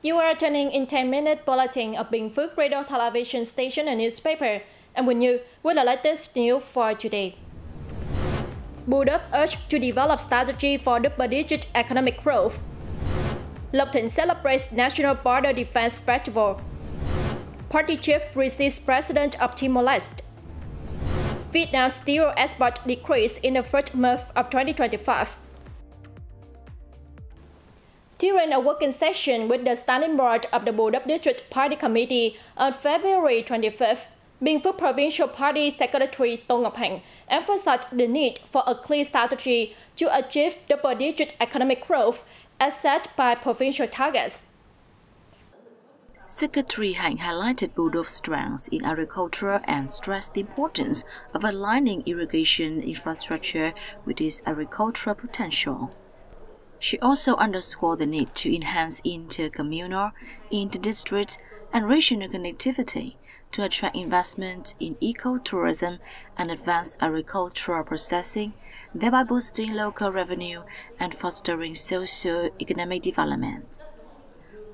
You are turning in 10-minute bulletin of Bình Phước Radio Television Station and Newspaper, and with you with the latest news for today. Build-up urged to develop strategy for double-digit economic growth. Thinh celebrates National Border Defense Festival. Party chief resists President of Timor-Leste. Vietnam's steel export decreased in the first month of 2025. During a working session with the Standing Board of the Build-up District Party Committee on February 25th, Bình Phước Provincial Party Secretary Tô Ngọc Hạnh emphasized the need for a clear strategy to achieve double-digit economic growth as set by provincial targets. Secretary Hạnh highlighted Build-up's strengths in agriculture and stressed the importance of aligning irrigation infrastructure with its agricultural potential. She also underscored the need to enhance intercommunal, inter-district, and regional connectivity to attract investment in ecotourism and advance agricultural processing, thereby boosting local revenue and fostering socio-economic development.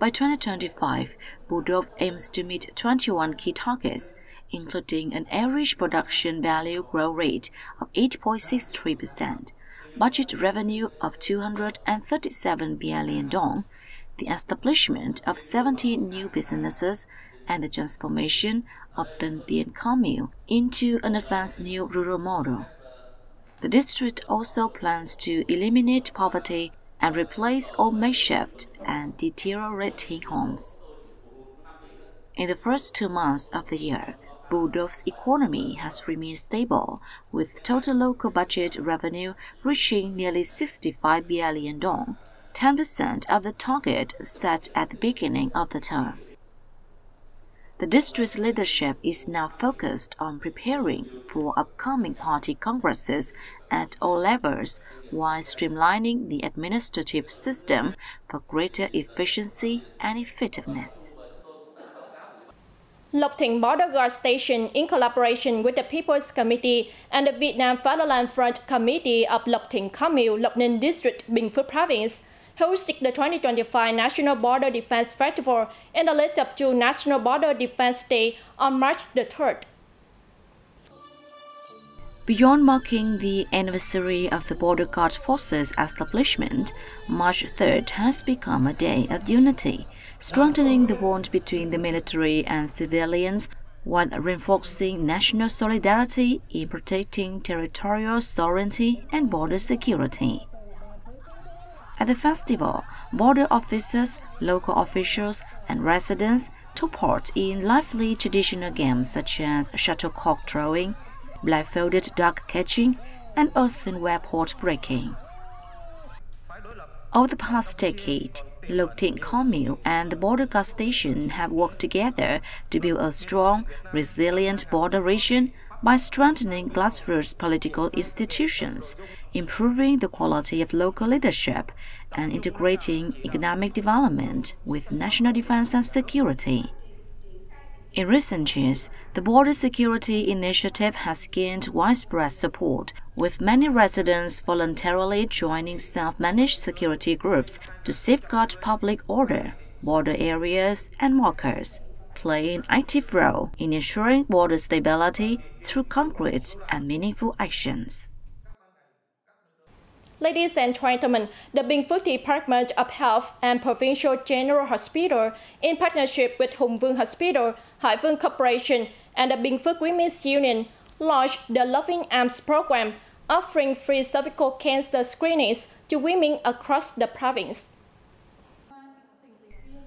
By 2025, Build-up aims to meet 21 key targets, including an average production value growth rate of 8.63%, budget revenue of 237 billion dong, the establishment of 17 new businesses, and the transformation of the Dien commune into an advanced new rural model. The district also plans to eliminate poverty and replace old makeshift and deteriorating homes. In the first 2 months of the year, Build-up's economy has remained stable, with total local budget revenue reaching nearly 65 billion dong, 10% of the target set at the beginning of the term. The district's leadership is now focused on preparing for upcoming party congresses at all levels while streamlining the administrative system for greater efficiency and effectiveness. Thinh Border Guard Station, in collaboration with the People's Committee and the Vietnam Fatherland Front Committee of Thinh Commune, Ninh District, Bình Phước Province, hosted the 2025 National Border Defense Festival in the lead up to National Border Defense Day on March the 3rd. Beyond marking the anniversary of the Border Guard Forces establishment, March 3rd has become a day of unity, strengthening the bond between the military and civilians while reinforcing national solidarity in protecting territorial sovereignty and border security. At the festival, border officers, local officials, and residents took part in lively traditional games such as shuttlecock throwing, blindfolded duck catching, and earthenware pot breaking. Over the past decade, Thinh Commune and the Border Guard Station have worked together to build a strong, resilient border region by strengthening grassroots political institutions, improving the quality of local leadership, and integrating economic development with national defense and security. In recent years, the Border Security Initiative has gained widespread support, with many residents voluntarily joining self-managed security groups to safeguard public order, border areas, and markers, playing an active role in ensuring border stability through concrete and meaningful actions. Ladies and gentlemen, the Bình Phước Department of Health and Provincial General Hospital, in partnership with Hùng Vương Hospital, Hải Vương Corporation, and the Bình Phước Women's Union, launched the Loving Arms program, offering free cervical cancer screenings to women across the province.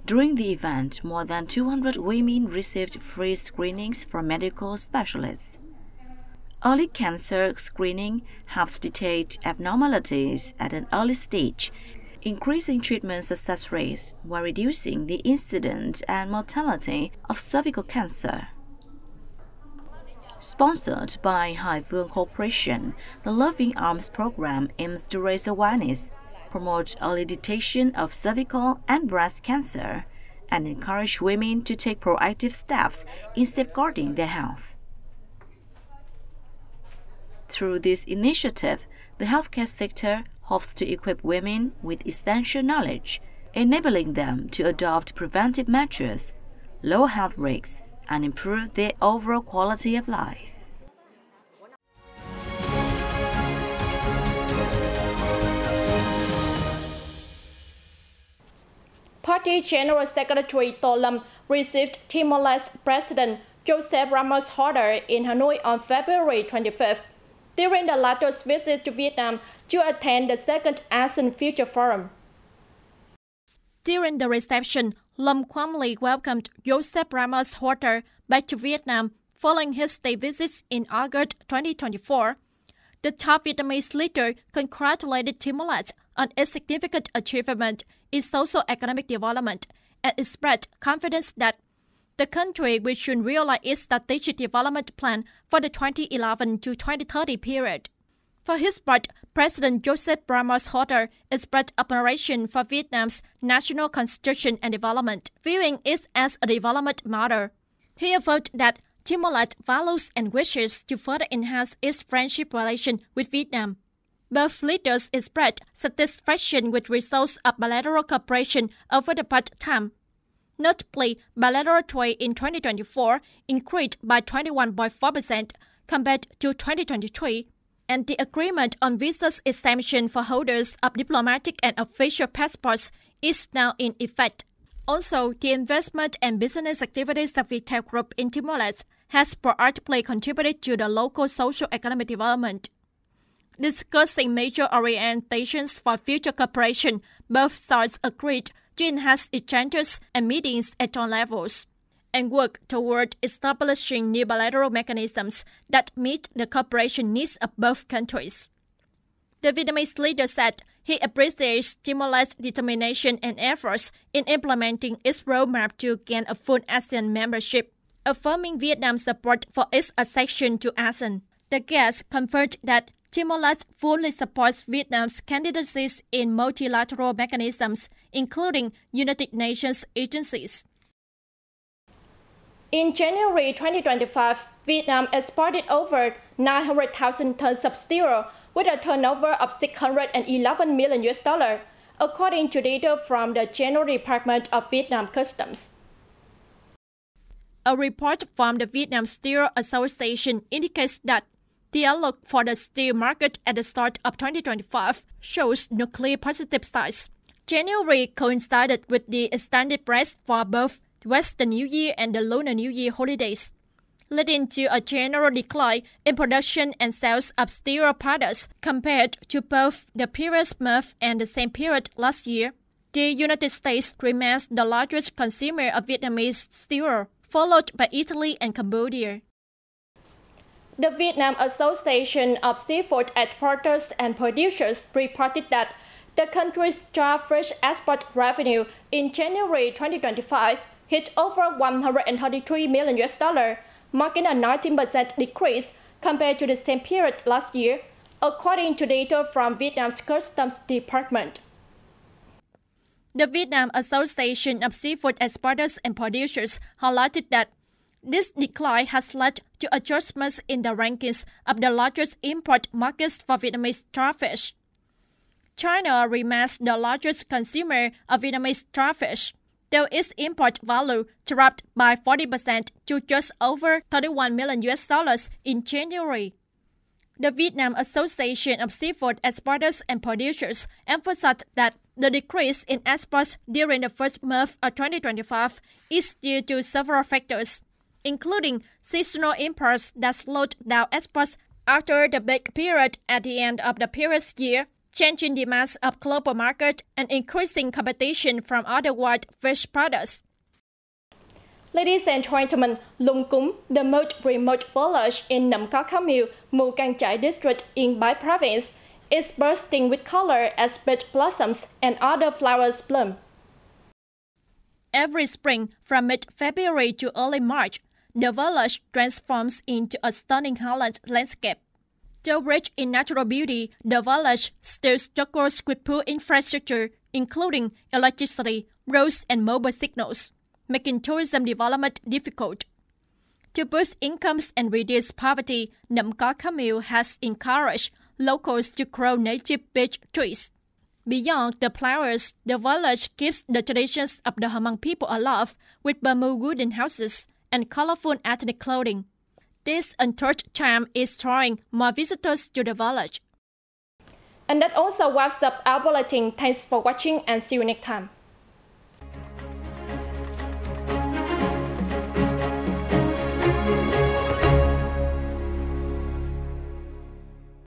During the event, more than 200 women received free screenings from medical specialists. Early cancer screening helps detect abnormalities at an early stage, increasing treatment success rates while reducing the incidence and mortality of cervical cancer. Sponsored by Hải Vương Corporation, the Loving Arms program aims to raise awareness, promote early detection of cervical and breast cancer, and encourage women to take proactive steps in safeguarding their health. Through this initiative, the healthcare sector hopes to equip women with essential knowledge, enabling them to adopt preventive measures, lower health risks, and improve their overall quality of life. Party General Secretary Tô Lâm received Timor-Leste President Joseph Ramos Horta in Hanoi on February 25th, during the latter's visit to Vietnam to attend the second ASEAN Future Forum. During the reception, Lâm warmly welcomed Joseph Ramos Horta back to Vietnam following his state visits in August 2024. The top Vietnamese leader congratulated Timor-Leste on its significant achievement in socio-economic development and expressed confidence that the country will soon realize its strategic development plan for the 2011 to 2030 period. For his part, President Joseph Ramos Horta expressed admiration for Vietnam's national construction and development, viewing it as a development model. He affirmed that Timor-Leste values and wishes to further enhance its friendship relation with Vietnam. Both leaders expressed satisfaction with results of bilateral cooperation over the past time. Notably, bilateral trade in 2024 increased by 21.4% compared to 2023, and the agreement on visa exemption for holders of diplomatic and official passports is now in effect. Also, the investment and business activities of Viettel Group in Timor-Leste has proactively contributed to the local social-economic development. Discussing major orientations for future cooperation, both sides agreed to enhance exchanges and meetings at all levels, and work toward establishing new bilateral mechanisms that meet the cooperation needs of both countries. The Vietnamese leader said he appreciates Timor-Leste's determination and efforts in implementing its roadmap to gain a full ASEAN membership, affirming Vietnam's support for its accession to ASEAN. The guest confirmed that Timor-Leste fully supports Vietnam's candidacy in multilateral mechanisms, including United Nations agencies. In January 2025, Vietnam exported over 900,000 tons of steel with a turnover of $611 million, according to data from the General Department of Vietnam Customs. A report from the Vietnam Steel Association indicates that the outlook for the steel market at the start of 2025 shows no clear positive signs. January coincided with the extended rest for both Western New Year and the Lunar New Year holidays, leading to a general decline in production and sales of steel products compared to both the previous month and the same period last year. The United States remains the largest consumer of Vietnamese steel, followed by Italy and Cambodia. The Vietnam Association of Seafood Exporters and Producers reported that the country's dry fish export revenue in January 2025 hit over $133 million, marking a 19% decrease compared to the same period last year, according to data from Vietnam's Customs Department. The Vietnam Association of Seafood Exporters and Producers highlighted that this decline has led to adjustments in the rankings of the largest import markets for Vietnamese dry fish. China remains the largest consumer of Vietnamese dry fish, though its import value dropped by 40% to just over $31 million in January. The Vietnam Association of Seafood Exporters and Producers emphasized that the decrease in exports during the first month of 2025 is due to several factors, including seasonal imports that slowed down exports after the big period at the end of the previous year, changing demands of global market, and increasing competition from other wild fish products. Ladies and gentlemen, Lung Cúng, the most remote village in Nậm Có Khao Miêu, Mù Cang Chải district in Bai province, is bursting with color as peach blossoms and other flowers bloom. Every spring, from mid-February to early March, the village transforms into a stunning highland landscape. Though rich in natural beauty, the village still struggles with poor infrastructure, including electricity, roads, and mobile signals, making tourism development difficult. To boost incomes and reduce poverty, Nậm Có Khao Miêu has encouraged locals to grow native beech trees. Beyond the flowers, the village keeps the traditions of the Hmong people alive with bamboo wooden houses and colorful ethnic clothing. This untouched charm is drawing more visitors to the village. And that also wraps up our bulletin. Thanks for watching and see you next time.